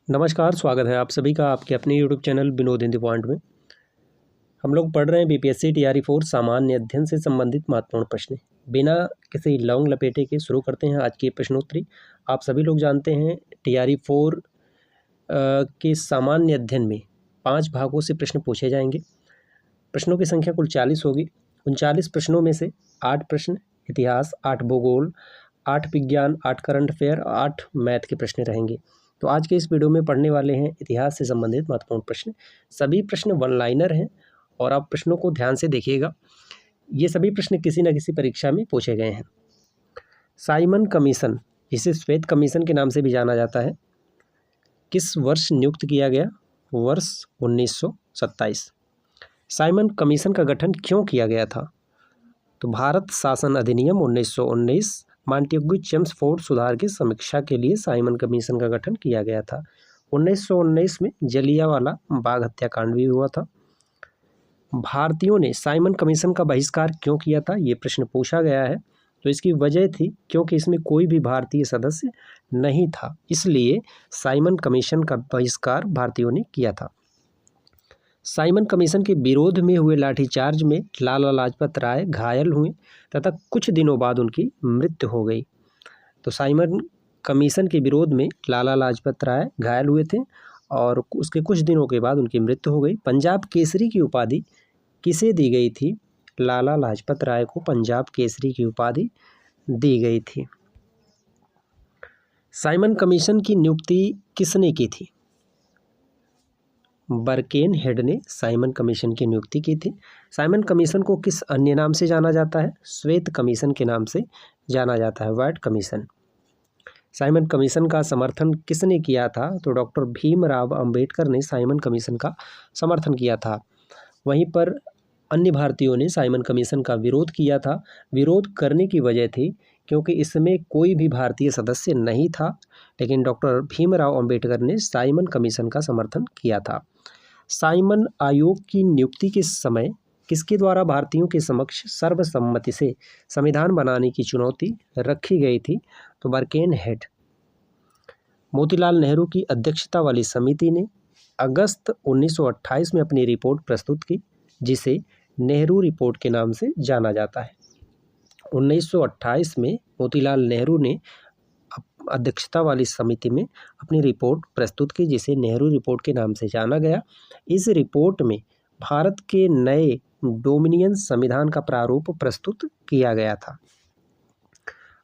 नमस्कार, स्वागत है आप सभी का आपके अपने YouTube channel Vinod in the point में। हम लोग पढ़ रहे हैं बीपीएससी टीआरई 4 सामान्य अध्ययन से संबंधित महत्वपूर्ण प्रश्न। बिना किसी लौंग लपेटे के शुरू करते हैं आज की प्रश्नोत्तरी। आप सभी लोग जानते हैं टीआरई 4 के सामान्य अध्ययन में 5 भागों से प्रश्न पूछे जाएंगे। प्रश्नों की संख्या कुल 40 होगी। 39 प्रश्नों में से 8 प्रश्न इतिहास, 8 भूगोल, 8 विज्ञान, 8 करंट अफेयर, 8 मैथ के प्रश्न रहेंगे। तो आज के इस वीडियो में पढ़ने वाले हैं इतिहास से संबंधित महत्वपूर्ण प्रश्न। सभी प्रश्न वन लाइनर हैं और आप प्रश्नों को ध्यान से देखिएगा। ये सभी प्रश्न किसी न किसी परीक्षा में पूछे गए हैं। साइमन कमीशन, जिसे श्वेत कमीशन के नाम से भी जाना जाता है, किस वर्ष नियुक्त किया गया? वर्ष 1927। साइमन कमीशन का गठन क्यों किया गया था? तो भारत शासन अधिनियम 1919, मॉन्टेग्यू चेम्सफोर्ड सुधार की समीक्षा के लिए साइमन कमीशन का गठन किया गया था। 1919 में जलियांवाला बाग हत्याकांड भी हुआ था। भारतीयों ने साइमन कमीशन का बहिष्कार क्यों किया था, ये प्रश्न पूछा गया है। तो इसकी वजह थी क्योंकि इसमें कोई भी भारतीय सदस्य नहीं था, इसलिए साइमन कमीशन का बहिष्कार भारतीयों ने किया था। साइमन कमीशन के विरोध में हुए लाठीचार्ज में लाला लाजपत राय घायल हुए तथा कुछ दिनों बाद उनकी मृत्यु हो गई। तो साइमन कमीशन के विरोध में लाला लाजपत राय घायल हुए थे और उसके कुछ दिनों के बाद उनकी मृत्यु हो गई। पंजाब केसरी की उपाधि किसे दी गई थी? लाला लाजपत राय को पंजाब केसरी की उपाधि दी गई थी। साइमन कमीशन की नियुक्ति किसने की थी? बर्केनहेड ने साइमन कमीशन की नियुक्ति की थी। साइमन कमीशन को किस अन्य नाम से जाना जाता है? श्वेत कमीशन के नाम से जाना जाता है, व्हाइट कमीशन। साइमन कमीशन का समर्थन किसने किया था? तो डॉक्टर भीमराव अंबेडकर ने साइमन कमीशन का समर्थन किया था। वहीं पर अन्य भारतीयों ने साइमन कमीशन का विरोध किया था। विरोध करने की वजह थी क्योंकि इसमें कोई भी भारतीय सदस्य नहीं था, लेकिन डॉक्टर भीमराव अंबेडकर ने साइमन कमीशन का समर्थन किया था। साइमन आयोग की नियुक्ति के समय किसके द्वारा भारतीयों के समक्ष सर्वसम्मति से संविधान बनाने की चुनौती रखी गई थी? तो बर्केनहेड। मोतीलाल नेहरू की अध्यक्षता वाली समिति ने अगस्त 1928 में अपनी रिपोर्ट प्रस्तुत की, जिसे नेहरू रिपोर्ट के नाम से जाना जाता है। 1928 में मोतीलाल नेहरू ने अध्यक्षता वाली समिति में अपनी रिपोर्ट प्रस्तुत की, जिसे नेहरू रिपोर्ट के नाम से जाना गया। इस रिपोर्ट में भारत के नए डोमिनियन संविधान का प्रारूप प्रस्तुत किया गया था।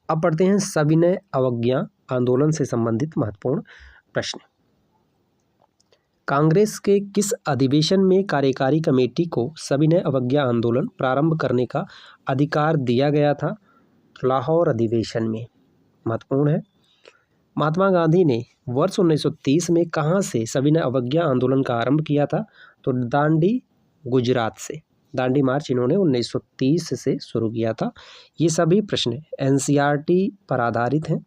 अब पढ़ते हैं सविनय अवज्ञा आंदोलन से संबंधित महत्वपूर्ण प्रश्न। कांग्रेस के किस अधिवेशन में कार्यकारी कमेटी को सविनय अवज्ञा आंदोलन प्रारंभ करने का अधिकार दिया गया था? लाहौर अधिवेशन में। महत्वपूर्ण है। महात्मा गांधी ने वर्ष 1930 में कहाँ से सविनय अवज्ञा आंदोलन का आरंभ किया था? तो दांडी, गुजरात से। दांडी मार्च इन्होंने 1930 से शुरू किया था। ये सभी प्रश्न एनसीईआरटी पर आधारित हैं।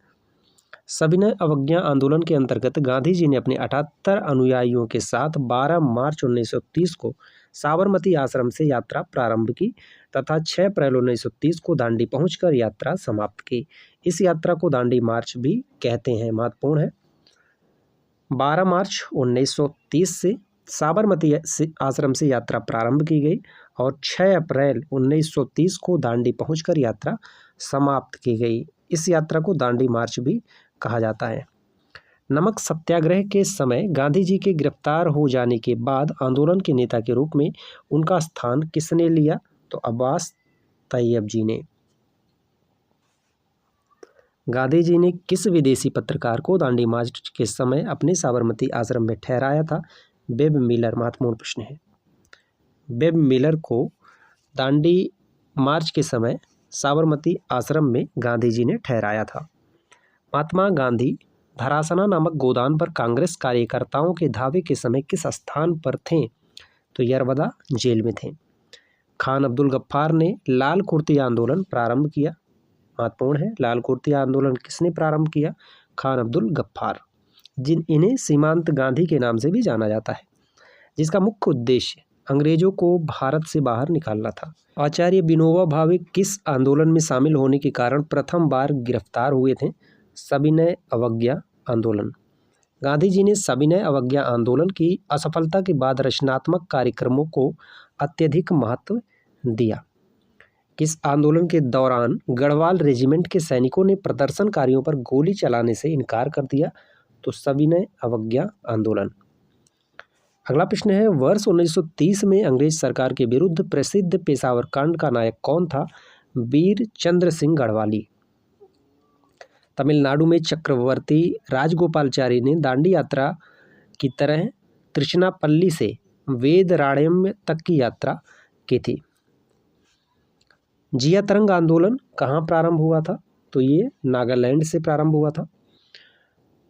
सविनय अवज्ञा आंदोलन के अंतर्गत गांधी जी ने अपने 78 अनुयायियों के साथ 12 मार्च 1930 को साबरमती आश्रम से यात्रा प्रारंभ की तथा 6 अप्रैल 1930 को दांडी पहुंचकर यात्रा समाप्त की। इस यात्रा को दांडी मार्च भी कहते हैं। महत्वपूर्ण है। 12 मार्च 1930 से साबरमती आश्रम से यात्रा प्रारंभ की गई और 6 अप्रैल 1930 को दांडी पहुंचकर यात्रा समाप्त की गई। इस यात्रा को दांडी मार्च भी कहा जाता है। नमक सत्याग्रह के समय गांधी जी के गिरफ्तार हो जाने के बाद आंदोलन के नेता के रूप में उनका स्थान किसने लिया? तो अब्बास तैयब जी ने। गांधी जी ने किस विदेशी पत्रकार को दांडी मार्च के समय अपने साबरमती आश्रम में ठहराया था? Web Miller. महत्वपूर्ण प्रश्न है। वेब मिलर को दांडी मार्च के समय साबरमती आश्रम में गांधी जी ने ठहराया था। महात्मा गांधी धरासना नामक गोदान पर कांग्रेस कार्यकर्ताओं के धावे के समय किस स्थान पर थे? तो यरवदा जेल में थे। खान अब्दुल गफ्फार ने लाल कुर्ती आंदोलन प्रारंभ किया। महत्वपूर्ण है। लाल कुर्ती आंदोलन किसने प्रारंभ किया? खान अब्दुल गफ्फार। इन्हें सीमांत गांधी के नाम से भी जाना जाता है, जिसका मुख्य उद्देश्य अंग्रेजों को भारत से बाहर निकालना था। आचार्य विनोबा भावे किस आंदोलन में शामिल होने के कारण प्रथम बार गिरफ्तार हुए थे? सविनय अवज्ञा आंदोलन। गांधी जी ने सविनय अवज्ञा आंदोलन की असफलता के बाद रचनात्मक कार्यक्रमों को अत्यधिक महत्व दिया। किस आंदोलन के दौरान गढ़वाल रेजिमेंट के सैनिकों ने प्रदर्शनकारियों पर गोली चलाने से इनकार कर दिया? तो सविनय अवज्ञा आंदोलन। अगला प्रश्न है, वर्ष 1930 में अंग्रेज सरकार के विरुद्ध प्रसिद्ध पेशावर कांड का नायक कौन था? वीर चंद्र सिंह गढ़वाली। तमिलनाडु में चक्रवर्ती राजगोपालचारी ने दांडी यात्रा की तरह त्रिचनापल्ली से वेदराण्यम तक की यात्रा की थी। जिया तरंग आंदोलन कहाँ प्रारंभ हुआ था? तो ये नागालैंड से प्रारंभ हुआ था।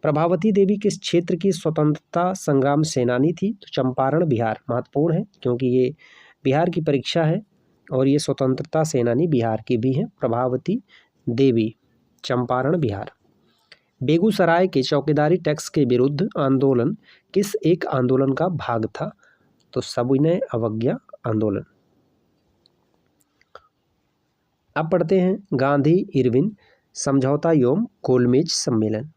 प्रभावती देवी किस क्षेत्र की स्वतंत्रता संग्राम सेनानी थी? तो चंपारण बिहार। महत्वपूर्ण है क्योंकि ये बिहार की परीक्षा है और ये स्वतंत्रता सेनानी बिहार की भी है। प्रभावती देवी, चंपारण बिहार। बेगूसराय के चौकीदारी टैक्स के विरुद्ध आंदोलन किस एक आंदोलन का भाग था? तो सविनय अवज्ञा आंदोलन। अब पढ़ते हैं गांधी इरविन समझौता एवं गोलमेज सम्मेलन।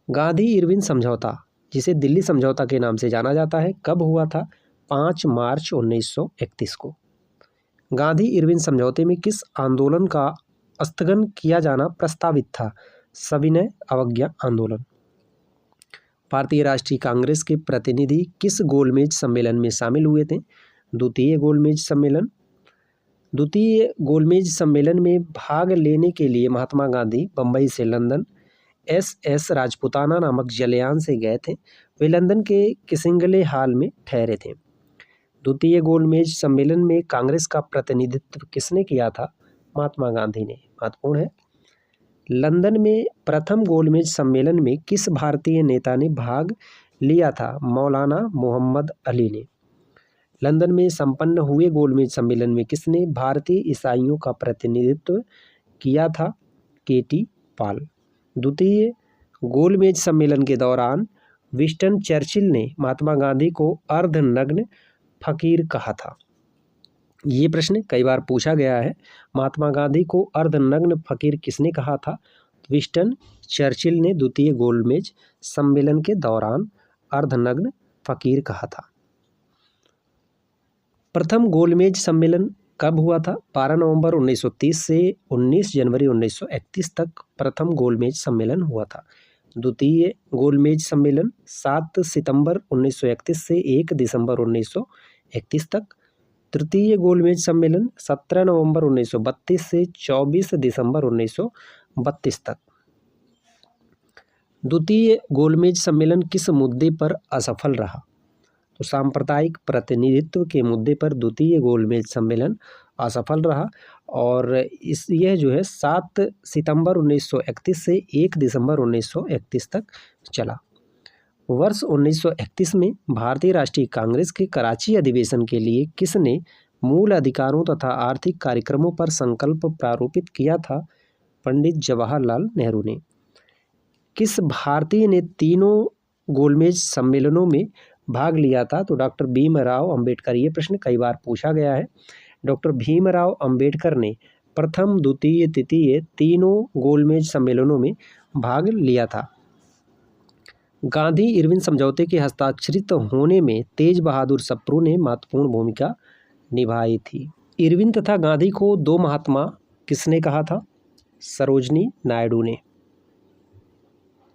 गांधी इरविन समझौता, जिसे दिल्ली समझौता के नाम से जाना जाता है, कब हुआ था? 5 मार्च 1931 को। गांधी इरविन समझौते में किस आंदोलन का स्थगन किया जाना प्रस्तावित था? सविनय अवज्ञा आंदोलन। भारतीय राष्ट्रीय कांग्रेस के प्रतिनिधि किस गोलमेज सम्मेलन में शामिल हुए थे? द्वितीय गोलमेज सम्मेलन। द्वितीय गोलमेज सम्मेलन में भाग लेने के लिए महात्मा गांधी बम्बई से लंदन SS राजपुताना नामक जलयान से गए थे। वे लंदन के किसिंगले हॉल में ठहरे थे। द्वितीय गोलमेज सम्मेलन में कांग्रेस का प्रतिनिधित्व किसने किया था? महात्मा गांधी ने। महत्वपूर्ण है। लंदन में प्रथम गोलमेज सम्मेलन में किस भारतीय नेता ने भाग लिया था? मौलाना मोहम्मद अली ने। लंदन में संपन्न हुए गोलमेज सम्मेलन में किसने भारतीय ईसाइयों का प्रतिनिधित्व किया था? KT पाल। द्वितीय गोलमेज सम्मेलन के दौरान विंस्टन चर्चिल ने महात्मा गांधी को अर्धनग्न फकीर कहा था। ये प्रश्न कई बार पूछा गया है। महात्मा गांधी को अर्धनग्न फकीर किसने कहा था? विंस्टन चर्चिल ने द्वितीय गोलमेज सम्मेलन के दौरान अर्धनग्न फकीर कहा था। प्रथम गोलमेज सम्मेलन कब हुआ था? 12 नवंबर 1930 से 19 जनवरी 1931 तक प्रथम गोलमेज सम्मेलन हुआ था। द्वितीय गोलमेज सम्मेलन 7 सितंबर 1931 से 1 दिसंबर 1931 तक। तृतीय गोलमेज सम्मेलन 17 नवंबर 1932 से 24 दिसंबर 1932 तक। द्वितीय गोलमेज सम्मेलन किस मुद्दे पर असफल रहा? तो सांप्रदायिक प्रतिनिधित्व के मुद्दे पर द्वितीय गोलमेज सम्मेलन असफल रहा और यह जो है 7 सितंबर 1931 से 1 दिसंबर 1931 तक चला। वर्ष 1931 में भारतीय राष्ट्रीय कांग्रेस के कराची अधिवेशन के लिए किसने मूल अधिकारों तथा आर्थिक कार्यक्रमों पर संकल्प प्रारूपित किया था? पंडित जवाहरलाल नेहरू ने। किस भारतीय ने तीनों गोलमेज सम्मेलनों में भाग लिया था? तो डॉक्टर भीमराव अंबेडकर। ये प्रश्न कई बार पूछा गया है। डॉक्टर भीमराव अंबेडकर ने प्रथम, द्वितीय, तृतीय तीनों गोलमेज सम्मेलनों में भाग लिया था। गांधी इरविन समझौते के हस्ताक्षरित होने में तेज बहादुर सप्रू ने महत्वपूर्ण भूमिका निभाई थी। इरविन तथा गांधी को दो महात्मा किसने कहा था? सरोजनी नायडू ने।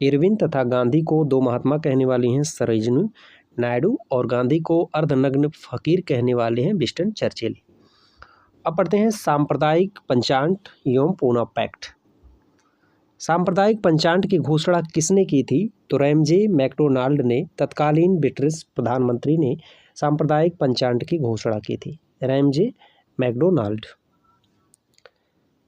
इरविन तथा गांधी को दो महात्मा कहने वाली हैं सरोजनी नायडू और गांधी को अर्धनग्न फकीर कहने वाले हैं विंस्टन चर्चिल। अब पढ़ते हैं सांप्रदायिक पंचांट एवं पूना पैक्ट। सांप्रदायिक पंचांट की घोषणा किसने की थी? तो रैमजे मैकडोनाल्ड ने। तत्कालीन ब्रिटिश प्रधानमंत्री ने सांप्रदायिक पंचांट की घोषणा की थी, रैमजे मैकडोनाल्ड।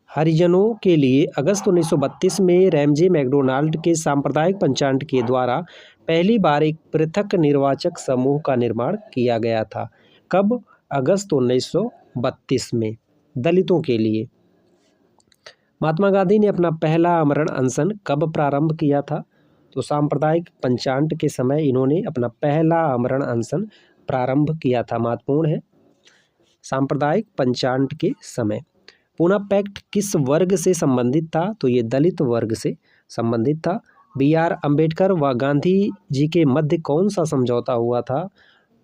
हरिजनों के लिए अगस्त 1932 में रैमजे मैकडोनाल्ड के सांप्रदायिक पंचांट के द्वारा पहली बार एक पृथक निर्वाचक समूह का निर्माण किया गया था। कब? अगस्त 1932 में, दलितों के लिए। महात्मा गांधी ने अपना पहला आमरण अनशन कब प्रारंभ किया था? तो सांप्रदायिक पंचांट के समय इन्होंने अपना पहला आमरण अनशन प्रारंभ किया था। महत्वपूर्ण है, सांप्रदायिक पंचांट के समय। पूना पैक्ट किस वर्ग से संबंधित था? तो ये दलित वर्ग से संबंधित था। BR अम्बेडकर व गांधी जी के मध्य कौन सा समझौता हुआ था?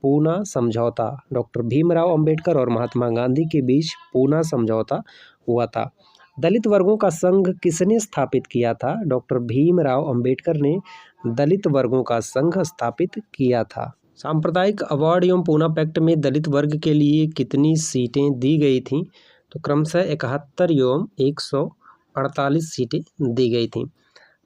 पूना समझौता। डॉक्टर भीमराव अंबेडकर और महात्मा गांधी के बीच पूना समझौता हुआ था। दलित वर्गों का संघ किसने स्थापित किया था? डॉक्टर भीमराव अंबेडकर ने दलित वर्गों का संघ स्थापित किया था। सांप्रदायिक अवार्ड एवं पूना पैक्ट में दलित वर्ग के लिए कितनी सीटें दी गई थीं? तो क्रमशः 71 एवं 148 सीटें दी गई थीं।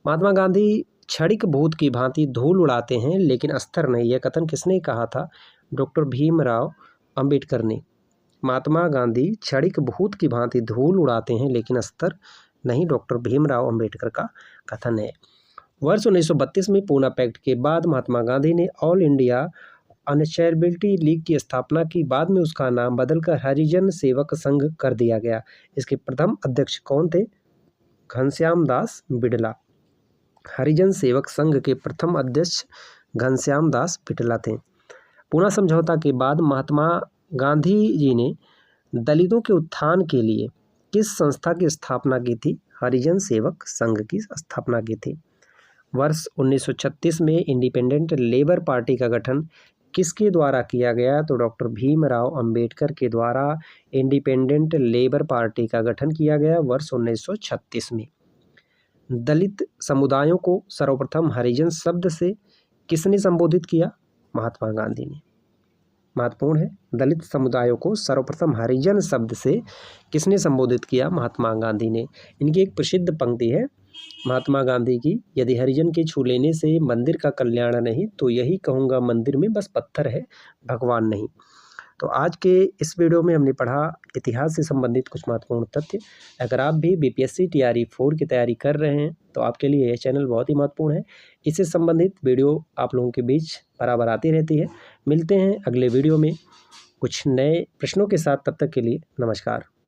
महात्मा गांधी क्षणिक भूत की भांति धूल उड़ाते हैं लेकिन अस्तर नहीं, यह कथन किसने कहा था? डॉक्टर भीमराव अंबेडकर ने। महात्मा गांधी क्षणिक भूत की भांति धूल उड़ाते हैं लेकिन अस्तर नहीं, डॉक्टर भीमराव अंबेडकर का कथन है। वर्ष 1932 में पूना पैक्ट के बाद महात्मा गांधी ने ऑल इंडिया अनचेरेबिलिटी लीग की स्थापना की। बाद में उसका नाम बदलकर हरिजन सेवक संघ कर दिया गया। इसके प्रथम अध्यक्ष कौन थे? घनश्याम दास बिड़ला। हरिजन सेवक संघ के प्रथम अध्यक्ष घनश्याम दास बिड़ला थे। पूना समझौता के बाद महात्मा गांधी जी ने दलितों के उत्थान के लिए किस संस्था की स्थापना की थी? हरिजन सेवक संघ की स्थापना की थी। वर्ष 1936 में इंडिपेंडेंट लेबर पार्टी का गठन किसके द्वारा किया गया? तो डॉक्टर भीमराव अंबेडकर के द्वारा इंडिपेंडेंट लेबर पार्टी का गठन किया गया वर्ष 1936 में। दलित समुदायों को सर्वप्रथम हरिजन शब्द से किसने संबोधित किया? महात्मा गांधी ने। महत्वपूर्ण है, दलित समुदायों को सर्वप्रथम हरिजन शब्द से किसने संबोधित किया? महात्मा गांधी ने। इनकी एक प्रसिद्ध पंक्ति है महात्मा गांधी की, यदि हरिजन के छू लेने से मंदिर का कल्याण नहीं तो यही कहूँगा मंदिर में बस पत्थर है भगवान नहीं। तो आज के इस वीडियो में हमने पढ़ा इतिहास से संबंधित कुछ महत्वपूर्ण तथ्य। अगर आप भी BPSC TRE 4 की तैयारी कर रहे हैं तो आपके लिए यह चैनल बहुत ही महत्वपूर्ण है। इससे संबंधित वीडियो आप लोगों के बीच बराबर आती रहती है। मिलते हैं अगले वीडियो में कुछ नए प्रश्नों के साथ, तब तक के लिए नमस्कार।